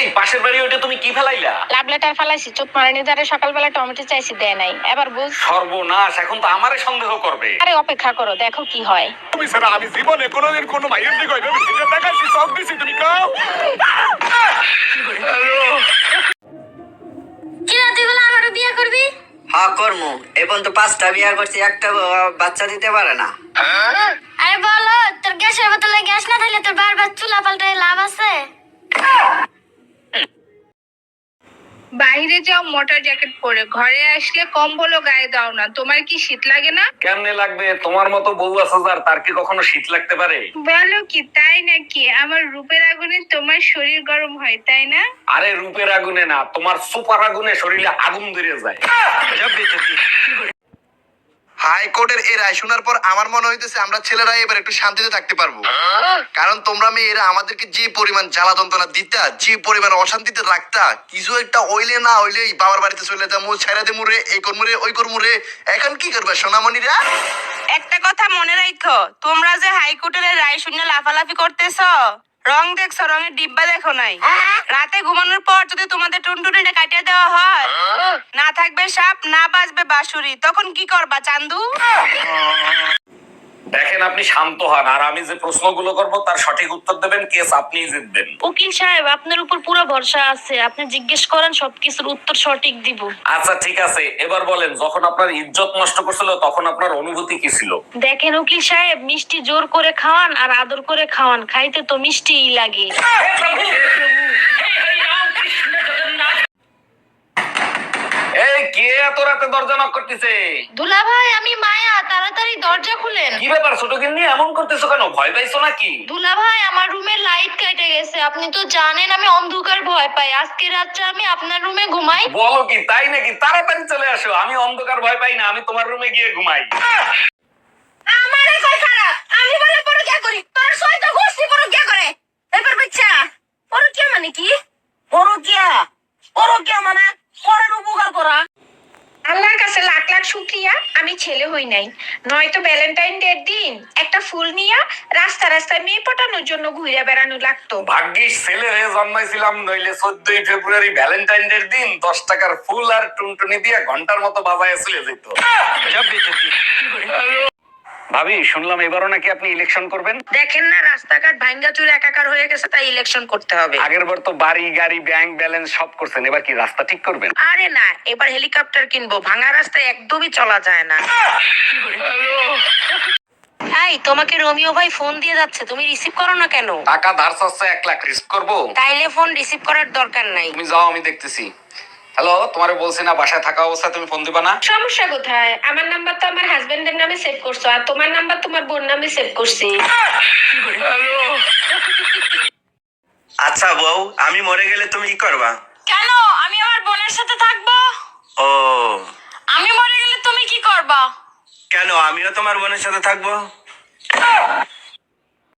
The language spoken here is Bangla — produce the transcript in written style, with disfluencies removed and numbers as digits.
এই পাশের বাড়ি ওইটা তুমি কি ফেলাইলা? লাভ লেটার ফেলাইছি, চোখ মারানি যারে সকালবেলা টমেটো চাইছি দেয় নাই, এবার বুঝ। সর্বনাশ, এখন তো আমারে সন্দেহ করবে। আরে অপেক্ষা করো, দেখো কি হয়। তুমি ছাড়া আমি জীবনে কোনোদিন কোনো মাইয়ের দিকে ওইভাবে ফিরে দেখাচ্ছি, সব দিছি, তুমি কাও। কি না তুই বলে আমারও বিয়ে করবি? হ্যাঁ করমু, এখন তো 5টা বিয়া করছি, একটা বাচ্চা দিতে পারে না। আরে বলো, তোর গ্যাসের বোতলে গ্যাস না থাকলে তোর বারবার চুলা পাল্টায় লাভ আছে? বাইরে যাও মোটর জ্যাকেট পরে, ঘরে আসলে কম্বলও গায়ে দাও না। তোমার কি শীত লাগে না? কেমনে লাগবে? তোমার মতো বউ আছে যার, তার কি কখনো শীত লাগতে পারে? বলো কি, তাই নাকি? আমার রূপের আগুনে তোমার শরীর গরম হয়, তাই না? আরে রূপের আগুনে না, তোমার সুপার আগুনে শরীরে আগুন ধরে যায়। হাইকোর্টের এই রায় শোনার পর আমার মনে হইতেছে আমরা ছেলেরা এবার একটু শান্তিতে থাকতে পারবো, কারণ তোমরা মেয়েরা আমাদেরকে যে পরিমাণ জ্বালা যন্ত্রণা দিতা, যে পরিমাণ অশান্তিতে রাখতা, কিছু একটা হইলে না হইলেই বাবার বাড়িতে চলে যাবো, ছেড়ে দেবো রে, এই করবো রে, ওই করবো রে। এখন কি করবে সোনামণিরা? একটা কথা মনে রাখো, তোমরা যে হাইকোর্টের রায় শুনে লাফালাফি করতেছ, রং দেখছো, রঙের ডিব্বা দেখো নাই। রাতে ঘুমানোর পর যদি তোমাদের টুনটুনিটা কাটিয়ে দেওয়া হয়, না থাকবে সাপ, না বাজবে বাঁশুরি, তখন কি করবা চান্দু? দেখেন, আপনি শান্ত হন, আর আমি যে প্রশ্নগুলো করব তার সঠিক উত্তর দেবেন, কেস আপনিই জিতবেন। উকিল সাহেব, আপনার উপর পুরো ভরসা আছে, আপনি জিজ্ঞেস করেন, সবকিছুর উত্তর সঠিক দিব। আচ্ছা ঠিক আছে, এবার বলেন, যখন আপনার ইজ্জত নষ্ট করছিল তখন আপনার অনুভূতি কি ছিল? দেখেন উকিল সাহেব, মিষ্টি জোর করে খাওয়ান আর আদর করে খাওয়ান, খাইতে তো মিষ্টিই লাগে। এই কে এত রাতে দরজা নক করতেছে? দুলা ভাই, আমি মায়া, তাড়াতাড়ি দরজা খুলেন। কি ব্যাপার ছোট গিন্নি, এমন করতেছো কেন? ভয় পাইছো নাকি? দুলা ভাই, আমার রুমের লাইট কেটে গেছে, আপনি তো জানেন আমি অন্ধকার ভয় পাই। আজকে রাত্রে আমি আপনার রুমে ঘুমাই। বলো কি, তাই নাকি? তাড়াতাড়ি চলে আসো, আমি অন্ধকার ভয় পাই না, আমি তোমার রুমে গিয়ে ঘুমাই। আমারে কই খারাপ, আমি বলে পড়ো কি করি, তোর সই তো গোষ্ঠী পড়ো কি করে। এবার বাচ্চা পড়ো কি মানে কি? পড়ো কি মানে পড়ার উপকার করা। আল্লাহর কাছে লাখ লাখ শুকরিয়া আমি ছেলে হই নাই, নয়তো ভ্যালেন্টাইন ডের দিন একটা ফুল নিয়া রাস্তা রাস্তায় মেয়ে পটানোর জন্য ঘুরে বেড়ানো লাগতো। ভাগ্যিস ছেলে হয়ে জন্মাইছিলাম, নইলে 14ই ফেব্রুয়ারি ভ্যালেন্টাইন ডের দিন 10 টাকার ফুল আর টুনটুনি দিয়ে ঘন্টার মতো বাজায় চলে যেত। ভাবি, শুনলাম এবারও নাকি আপনি ইলেকশন করবেন? দেখেন না, রাস্তাঘাট ভাঙ্গা চুরে একাকার হয়ে গেছে, তাই ইলেকশন করতে হবে। আগের বার তো বাড়ি গাড়ি ব্যাংক ব্যালেন্স সব করছেন, এবার কি রাস্তা ঠিক করবেন? আরে না, এবার হেলিকপ্টার কিনবো, ভাঙা রাস্তায় একদমই চলা যায় না। এই, তোমাকে রোমিও ভাই ফোন দিয়ে যাচ্ছে, তুমি রিসিভ করো না কেন? টাকা ধার চাচ্ছে, 1 লাখ রিস্ক করবো? তাইলে ফোন রিসিভ করার দরকার নাই। তুমি যাও, আমি দেখতেছি। হ্যালো, তোমারে বলছি না বাসায় থাকা অবস্থায় তুমি ফোন দিবা না? সমস্যা কোথায়? আমার নাম্বার তো আমার হাজবেন্ডের নামে সেভ করছো, আর তোমার নাম্বার তোমার বোন নামে সেভ করছি। আচ্ছা বউ, আমি মরে গেলে তুমি কি করবা? কেন? আমি আমার বোনের সাথে থাকবো। ও, আমি মরে গেলে তুমি কি করবা? কেন? আমিও তোমার বোনের সাথে থাকবো।